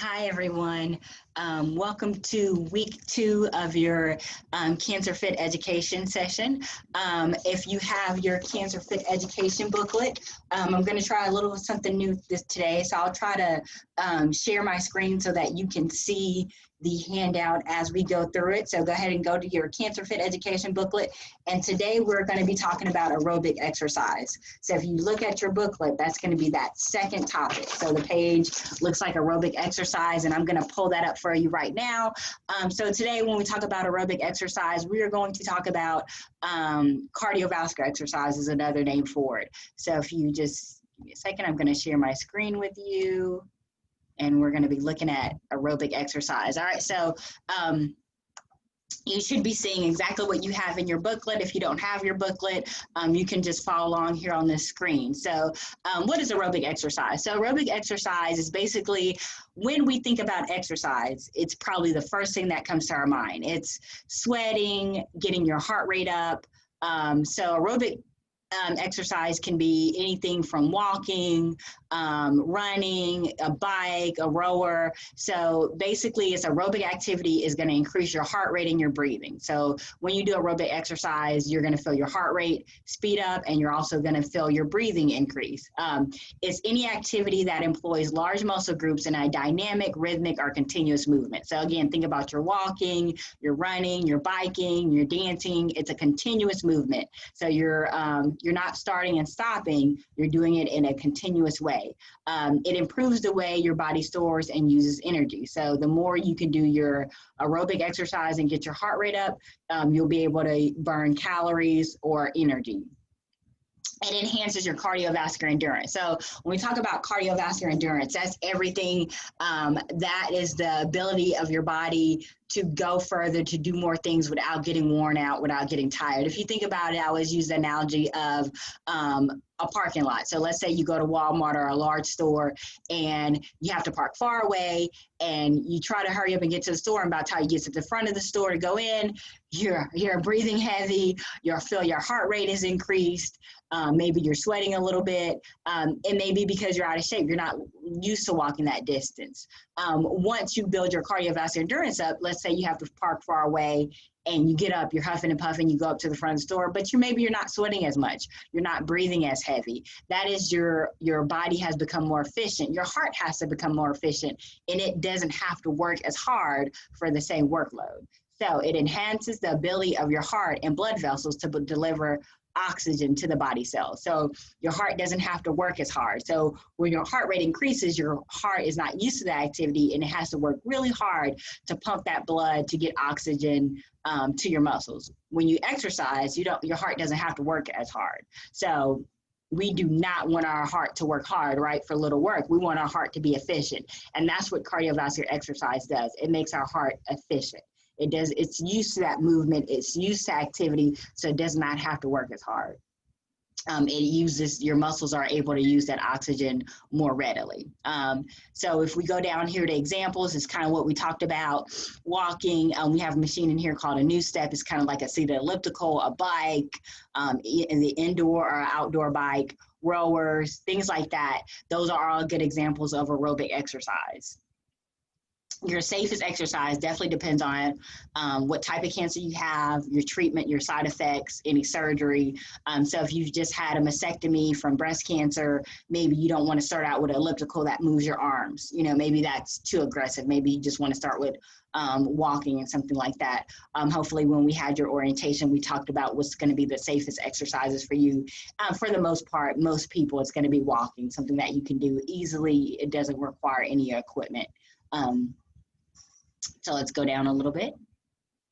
Hi, everyone. Welcome to week 2 of your CancerFITT education session. If you have your CancerFITT education booklet, I'm going to try a little something new today. So I'll try to share my screen so that you can see the handout as we go through it. So go ahead and go to your CancerFITT education booklet. And today we're going to be talking about aerobic exercise. So if you look at your booklet, that's going to be that second topic. So the page looks like aerobic exercise, and I'm going to pull that up for you right now. So today when we talk about aerobic exercise, we are going to talk about cardiovascular exercise is another name for it. So if you just give me a second, I'm going to share my screen with you. And we're going to be looking at aerobic exercise. All right, so you should be seeing exactly what you have in your booklet. If you don't have your booklet, you can just follow along here on this screen. So what is aerobic exercise? So aerobic exercise is basically when we think about exercise, it's probably the first thing that comes to our mind. It's sweating, getting your heart rate up. So aerobic exercise can be anything from walking, running, a bike, a rower. So basically it's aerobic activity is going to increase your heart rate and your breathing. So when you do aerobic exercise, you're going to feel your heart rate speed up, and you're also going to feel your breathing increase. It's any activity that employs large muscle groups in a dynamic, rhythmic, or continuous movement. So again, think about your walking, your running, your biking, your dancing. It's a continuous movement. So you're not starting and stopping, you're doing it in a continuous way. It improves the way your body stores and uses energy. So the more you can do your aerobic exercise and get your heart rate up, you'll be able to burn calories or energy. It enhances your cardiovascular endurance. So when we talk about cardiovascular endurance, that's everything. That is the ability of your body to go further, to do more things without getting worn out, without getting tired. If you think about it, I always use the analogy of a parking lot. So let's say you go to Walmart or a large store and you have to park far away, and you try to hurry up and get to the store, and by the time you get to the front of the store to go in, you're breathing heavy, you feel your heart rate is increased, maybe you're sweating a little bit, it may be because you're out of shape, you're not used to walking that distance. Once you build your cardiovascular endurance up, let's say you have to park far away and you get up, you're huffing and puffing, you go up to the front of the store, but maybe you're not sweating as much, you're not breathing as heavy. That is your body has become more efficient. Your heart has to become more efficient, and it doesn't have to work as hard for the same workload. So it enhances the ability of your heart and blood vessels to deliver oxygen to the body cells. So your heart doesn't have to work as hard. So when your heart rate increases, your heart is not used to that activity, and it has to work really hard to pump that blood to get oxygen to your muscles. When you exercise, your heart doesn't have to work as hard. So we do not want our heart to work hard, right, for little work. We want our heart to be efficient. And that's what cardiovascular exercise does. It makes our heart efficient. It's used to that movement, it's used to activity, so it does not have to work as hard. Your muscles are able to use that oxygen more readily. So if we go down here to examples, it's kind of what we talked about. Walking, we have a machine in here called a new step. It's kind of like a seated elliptical, a bike, in the indoor or outdoor bike, rowers, things like that. Those are all good examples of aerobic exercise. Your safest exercise definitely depends on what type of cancer you have, your treatment, your side effects, any surgery. So if you've just had a mastectomy from breast cancer, maybe you don't want to start out with an elliptical that moves your arms. Maybe that's too aggressive. Maybe you just want to start with walking and something like that. Hopefully when we had your orientation, we talked about what's going to be the safest exercises for you. For the most part, most people, it's going to be walking, something that you can do easily. It doesn't require any equipment. So let's go down a little bit,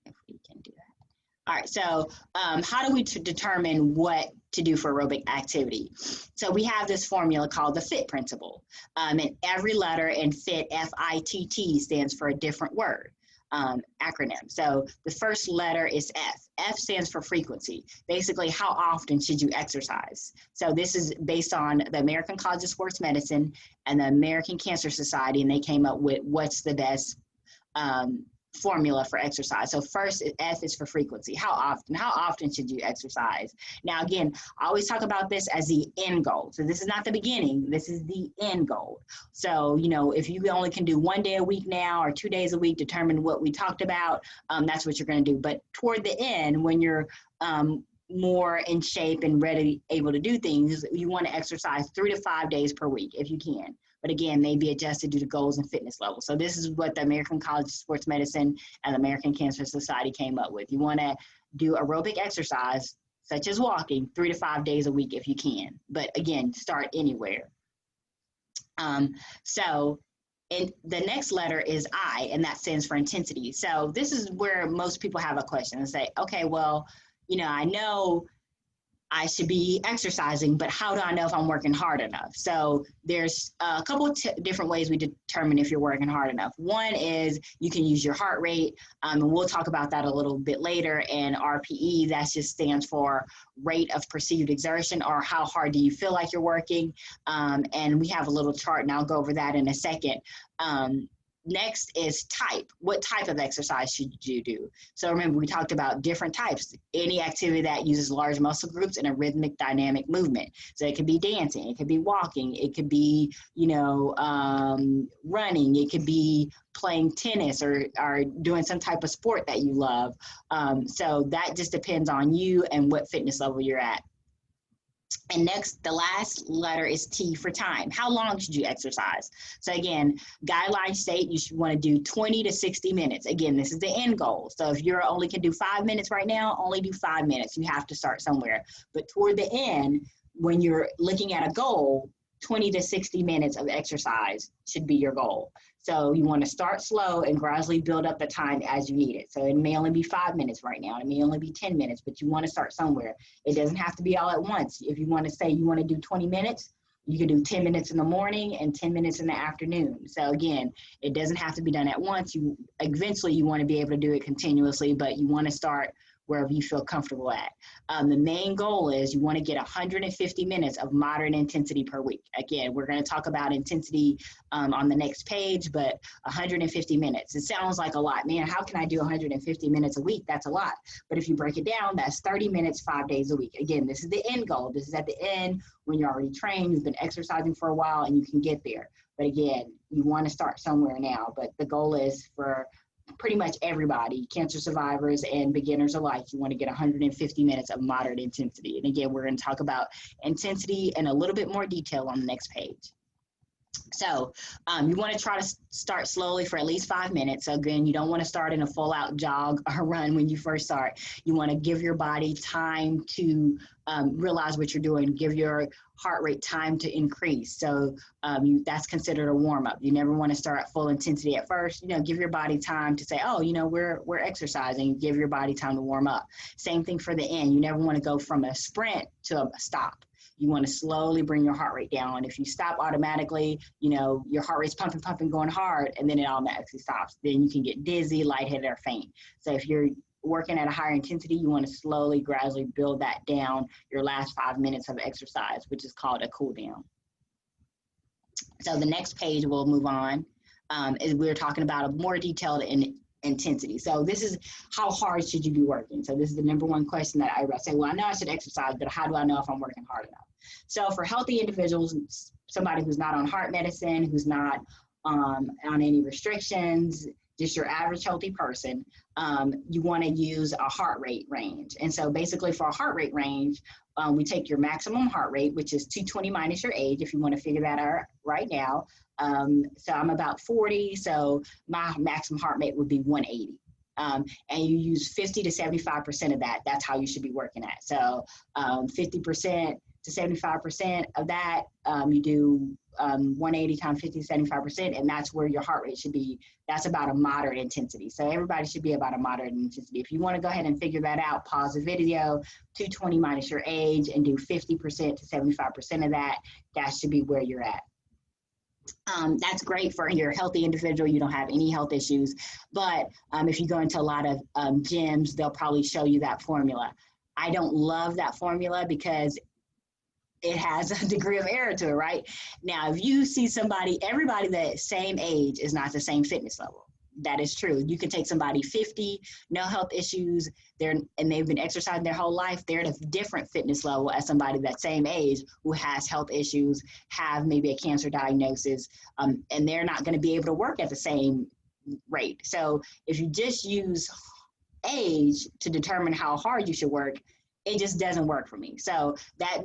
if we can do that. All right, so how do we determine what to do for aerobic activity? So we have this formula called the FITT principle. And every letter in FITT, F-I-T-T, stands for a different word, acronym. So the first letter is F. F stands for frequency. Basically, how often should you exercise? So this is based on the American College of Sports Medicine and the American Cancer Society, and they came up with what's the best formula for exercise. So first, F is for frequency. How often? How often should you exercise? Now, again, I always talk about this as the end goal. So this is not the beginning. This is the end goal. So, you know, if you only can do 1 day a week now or 2 days a week, determine what we talked about, that's what you're going to do. But toward the end, when you're more in shape and ready, able to do things, you want to exercise 3 to 5 days per week if you can. But again, may be adjusted due to goals and fitness levels. So this is what the American College of Sports Medicine and the American Cancer Society came up with. You want to do aerobic exercise, such as walking, 3 to 5 days a week if you can. But again, start anywhere. So the next letter is I, and that stands for intensity. So this is where most people have a question and say, okay, well, you know, I know I should be exercising, but how do I know if I'm working hard enough? So there's a couple of different ways we determine if you're working hard enough. One is you can use your heart rate, and we'll talk about that a little bit later. And RPE, that just stands for rate of perceived exertion, or how hard do you feel like you're working. And we have a little chart, and I'll go over that in a second. Next is type. What type of exercise should you do? So remember, we talked about different types. Any activity that uses large muscle groups in a rhythmic dynamic movement. So it could be dancing, it could be walking, it could be, you know, running, it could be playing tennis or doing some type of sport that you love. So that just depends on you and what fitness level you're at. And next, the last letter is T for time. How long should you exercise? So again, guidelines state you should want to do 20 to 60 minutes. Again, this is the end goal. So if you're only can do 5 minutes right now, only do 5 minutes. You have to start somewhere. But toward the end, when you're looking at a goal, 20 to 60 minutes of exercise should be your goal. So you want to start slow and gradually build up the time as you need it. So it may only be 5 minutes right now. It may only be 10 minutes, but you want to start somewhere. It doesn't have to be all at once. If you want to say you want to do 20 minutes, you can do 10 minutes in the morning and 10 minutes in the afternoon. So again, it doesn't have to be done at once. Eventually you want to be able to do it continuously, but you want to start wherever you feel comfortable at. The main goal is you want to get 150 minutes of moderate intensity per week. Again, we're going to talk about intensity on the next page, but 150 minutes. It sounds like a lot. Man, how can I do 150 minutes a week? That's a lot. But if you break it down, that's 30 minutes, 5 days a week. Again, this is the end goal. This is at the end when you're already trained, you've been exercising for a while, and you can get there. But again, you want to start somewhere now. But the goal is for pretty much everybody, cancer survivors and beginners alike, you want to get 150 minutes of moderate intensity. And again, we're going to talk about intensity in a little bit more detail on the next page. So you want to try to start slowly for at least 5 minutes. So again, you don't want to start in a full out jog or run when you first start. You want to give your body time to realize what you're doing, give your heart rate time to increase. So that's considered a warm up. You never want to start at full intensity at first. You know, give your body time to say, oh, you know, we're exercising. Give your body time to warm up. Same thing for the end. You never want to go from a sprint to a stop. You want to slowly bring your heart rate down. If you stop automatically, you know, your heart rate's pumping, going hard, and then it automatically stops. Then you can get dizzy, lightheaded, or faint. So if you're working at a higher intensity, you want to slowly, gradually build that down your last 5 minutes of exercise, which is called a cool down. So the next page we'll move on is we're talking about a more detailed intensity. So this is how hard should you be working? So this is the number one question that I say, well, I know I should exercise, but how do I know if I'm working hard enough? So for healthy individuals, somebody who's not on heart medicine, who's not on any restrictions, just your average healthy person, you want to use a heart rate range. And so basically for a heart rate range, we take your maximum heart rate, which is 220 minus your age, if you want to figure that out right now. So I'm about 40, so my maximum heart rate would be 180. And you use 50 to 75% of that. That's how you should be working at. So 50% to 75% of that, you do 180 times 50 to 75%, and that's where your heart rate should be. That's about a moderate intensity. So everybody should be about a moderate intensity. If you want to go ahead and figure that out, pause the video, 220 minus your age, and do 50% to 75% of that. That should be where you're at. That's great for your healthy individual. You don't have any health issues. But if you go into a lot of gyms, they'll probably show you that formula. I don't love that formula because it has a degree of error to it, right? Now, if you see somebody, everybody that same age is not the same fitness level. that is true. You can take somebody 50, no health issues, and they've been exercising their whole life. They're at a different fitness level as somebody that same age who has health issues, have maybe a cancer diagnosis, and they're not going to be able to work at the same rate. So if you just use age to determine how hard you should work, it just doesn't work for me. So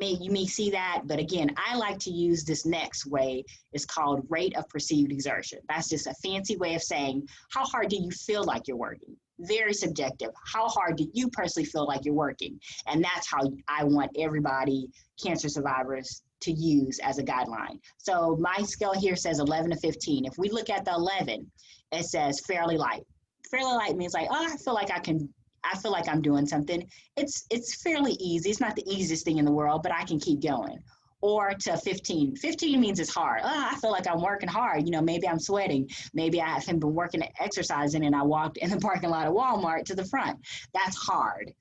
you may see that, but again, I like to use this next way. It's called rate of perceived exertion. That's just a fancy way of saying, how hard do you feel like you're working? Very subjective. How hard do you personally feel like you're working? And that's how I want everybody, cancer survivors, to use as a guideline. So my scale here says 11 to 15. If we look at the 11, it says fairly light. Fairly light means like, oh, I feel like I'm doing something. It's fairly easy. It's not the easiest thing in the world, but I can keep going. Or to 15. 15 means it's hard. Oh, I feel like I'm working hard. Maybe I'm sweating. Maybe I haven't been working at exercising and I walked in the parking lot of Walmart to the front. That's hard.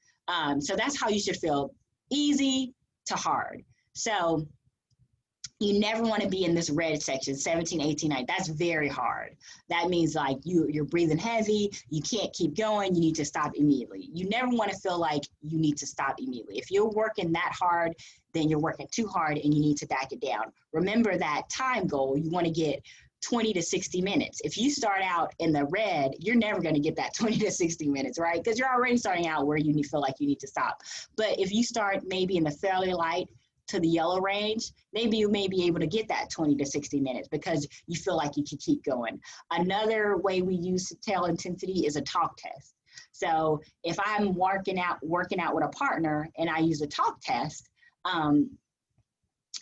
So that's how you should feel, easy to hard. So you never want to be in this red section, 17, 18, 19. That's very hard. That means like you're breathing heavy, you can't keep going, you need to stop immediately. You never want to feel like you need to stop immediately. If you're working that hard, then you're working too hard and you need to back it down. Remember that time goal, you want to get 20 to 60 minutes. If you start out in the red, you're never going to get that 20 to 60 minutes, right? Because you're already starting out where you feel like you need to stop. But if you start maybe in the fairly light to the yellow range, maybe you may be able to get that 20 to 60 minutes because you feel like you can keep going. Another way we use to tell intensity is a talk test. So if I'm working out with a partner and I use a talk test,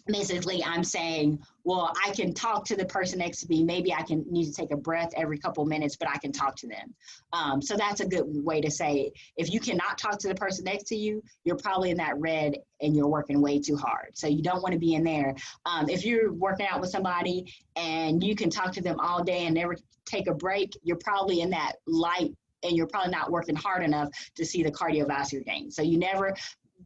basically I'm saying, well, I can talk to the person next to me. Maybe I can need to take a breath every couple minutes, but I can talk to them. So that's a good way to say, if you cannot talk to the person next to you, you're probably in that red and you're working way too hard. So you don't want to be in there. If you're working out with somebody and you can talk to them all day and never take a break, you're probably in that light and you're probably not working hard enough to see the cardiovascular gain. So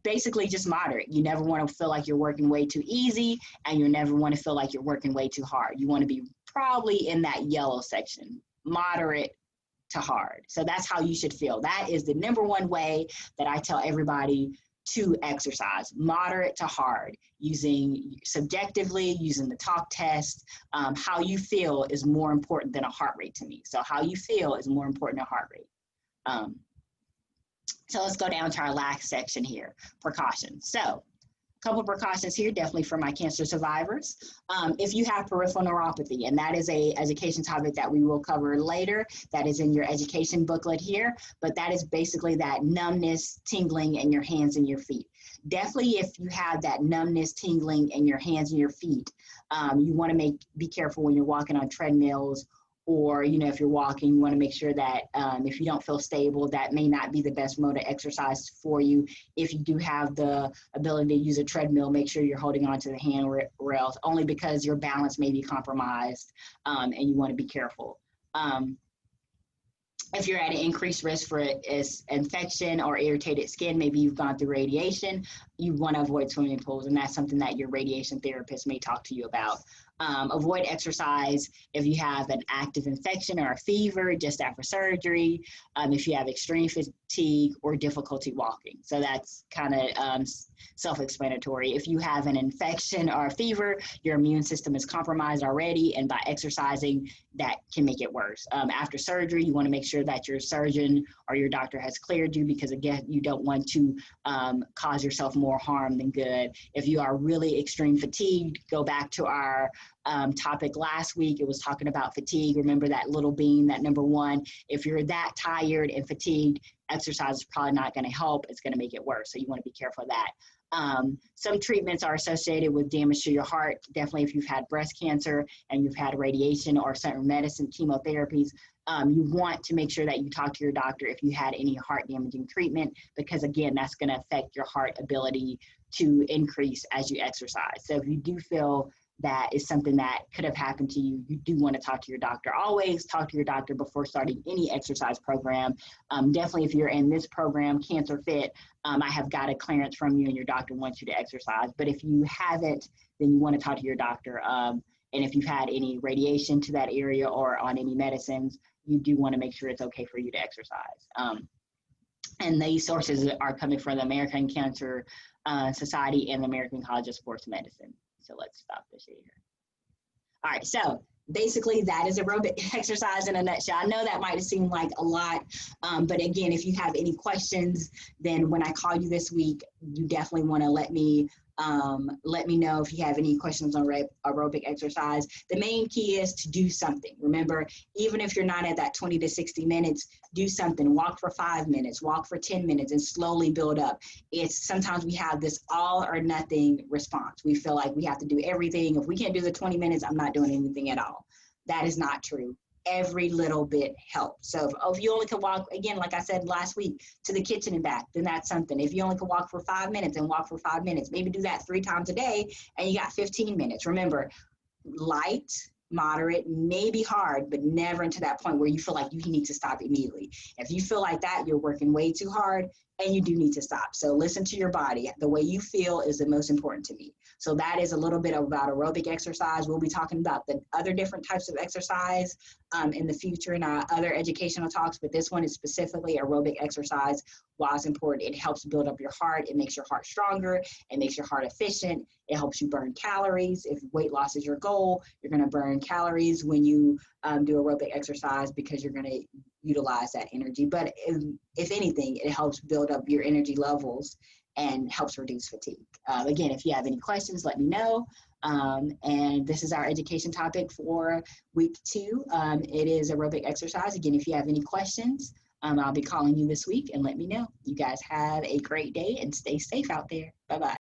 basically just moderate. You never want to feel like you're working way too easy, and you never want to feel like you're working way too hard. You want to be probably in that yellow section, moderate to hard. So that's how you should feel. That is the number one way that I tell everybody to exercise, moderate to hard, subjectively, using the talk test. How you feel is more important than a heart rate to me. So how you feel is more important than heart rate. So let's go down to our last section here, precautions. So a couple of precautions here, definitely for my cancer survivors. If you have peripheral neuropathy, and that is a education topic that we will cover later, that is in your education booklet here, but that is basically that numbness, tingling in your hands and your feet. Definitely if you have that numbness, tingling in your hands and your feet, you want to be careful when you're walking on treadmills, or, if you're walking, you want to make sure that if you don't feel stable, that may not be the best mode of exercise for you. If you do have the ability to use a treadmill, make sure you're holding on to the handrails, only because your balance may be compromised, and you want to be careful. If you're at an increased risk for infection or irritated skin, maybe you've gone through radiation, you want to avoid swimming pools, and that's something that your radiation therapist may talk to you about. Avoid exercise if you have an active infection or a fever just after surgery, if you have extreme fatigue or difficulty walking. So that's kind of self-explanatory. If you have an infection or a fever, your immune system is compromised already, and by exercising, that can make it worse. After surgery, you want to make sure that your surgeon or your doctor has cleared you, because again, you don't want to cause yourself more harm than good. If you are really extreme fatigued, go back to our topic last week. It was talking about fatigue. Remember that little bean, that number one. If you're that tired and fatigued, exercise is probably not going to help. It's going to make it worse. So you want to be careful of that. Some treatments are associated with damage to your heart. Definitely if you've had breast cancer and you've had radiation or certain medicine, chemotherapies, you want to make sure that you talk to your doctor if you had any heart damaging treatment, because again, that's going to affect your heart ability to increase as you exercise. So if you do feel that is something that could have happened to you, you do want to talk to your doctor. Always talk to your doctor before starting any exercise program. Definitely if you're in this program, CancerFITT, I have got a clearance from you and your doctor wants you to exercise. But if you haven't, then you want to talk to your doctor. And if you've had any radiation to that area or on any medicines, you do want to make sure it's okay for you to exercise. And these sources are coming from the American Cancer Society and the American College of Sports Medicine. So let's stop this here. All right, so basically that is aerobic exercise in a nutshell. I know that might seem like a lot, but again, if you have any questions, then when I call you this week, you definitely want to let me know if you have any questions on aerobic exercise. The main key is to do something. Remember, even if you're not at that 20 to 60 minutes, do something. Walk for 5 minutes, walk for 10 minutes, and slowly build up. It's sometimes we have this all or nothing response. We feel like we have to do everything. If we can't do the 20 minutes, I'm not doing anything at all. That is not true. Every little bit helps. So if you only can walk, again, like I said last week, to the kitchen and back, then that's something. If you only can walk for 5 minutes, and walk for 5 minutes. Maybe do that 3 times a day, and you got 15 minutes. Remember, light, moderate, maybe hard, but never into that point where you feel like you need to stop immediately. If you feel like that, you're working way too hard, and you do need to stop. So listen to your body. The way you feel is the most important to me. So that is a little bit about aerobic exercise. We'll be talking about the other different types of exercise in the future in our other educational talks, but this one is specifically aerobic exercise. Why it's important? It helps build up your heart. It makes your heart stronger. It makes your heart efficient. It helps you burn calories. If weight loss is your goal, you're going to burn calories when you do aerobic exercise because you're going to utilize that energy. But if anything, it helps build up your energy levels and helps reduce fatigue. Again, if you have any questions, let me know. And this is our education topic for week 2. It is aerobic exercise. Again, if you have any questions, I'll be calling you this week and let me know. You guys have a great day and stay safe out there. Bye-bye.